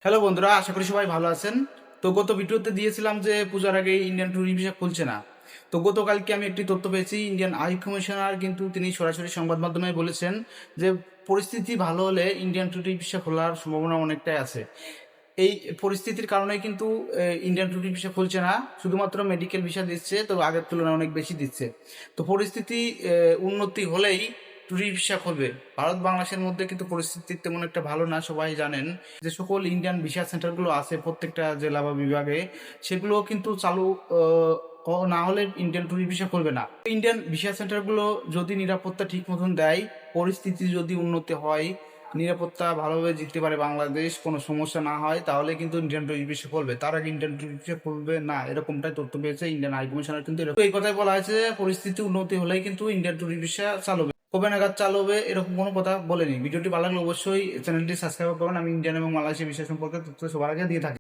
Hello বন্ধুরা, আশা করি সবাই ভালো আছেন। তো গত ভিডিওতে দিয়েছিলাম যে পূজার আগে ইন্ডিয়ান ট্যুরিস্ট ভিসা খুলছে না। তো গতকালকে আমি একটি তথ্য পেয়েছি, ইন্ডিয়ান হাই কমিশনার কিন্তু তিনি সরাসরি সংবাদ মাধ্যমে বলেছেন যে পরিস্থিতি ভালো হলে ইন্ডিয়ান ট্যুরিস্ট ভিসা খোলার সম্ভাবনা অনেকটাই আছে। এই পরিস্থিতির কারণে কিন্তু ইন্ডিয়ান ট্যুরিস্ট ভিসা খুলছে না, শুধুমাত্র মেডিকেল ভিসা দিচ্ছে, তো আগের তুলনায় অনেক বেশি দিচ্ছে। তো পরিস্থিতি উন্নতি হলেই ট্যুরিস্ট ভিসা খুলবে। ভারত বাংলাদেশের মধ্যে কিন্তু পরিস্থিতি তেমন একটা ভালো না, সবাই জানেন। যে সকল ইন্ডিয়ান ভিসা সেন্টারগুলো আছে প্রত্যেকটা জেলা বা বিভাগে, সেগুলো কিন্তু চালু না হলে ইন্ডিয়ান ট্যুরিস্ট ভিসা করবে না। ইন্ডিয়ান ভিসা সেন্টারগুলো যদি নিরাপত্তা ঠিক মতন দেয়, পরিস্থিতি যদি উন্নতি হয়, নিরাপত্তা ভালোভাবে জিততে পারে বাংলাদেশ, কোনো সমস্যা না হয়, তাহলে কিন্তু ইন্ডিয়ান ট্যুরিস্ট ভিসা করবে। তার আগে ইন্ডিয়ান ট্যুরিস্ট ভিসা করবে না, এরকমটাই তথ্য পেয়েছে ইন্ডিয়ান হাই কমিশনার। কিন্তু এই কথাই বলা হয়েছে যে পরিস্থিতি উন্নতি হলেই কিন্তু ইন্ডিয়ান ট্যুরিস্ট ভিসা চালু হবে। কবে নাগাদ চালু হবে এরকম কোনো কথা বলেনি। ভিডিওটি ভালো লাগলে অবশ্যই চ্যানেলটি সাবস্ক্রাইব করবেন। আমি ইন্ডিয়ান এবং মালয়েশিয়া ভিসা সম্পর্কে তথ্য সবার আগে দিয়ে থাকি।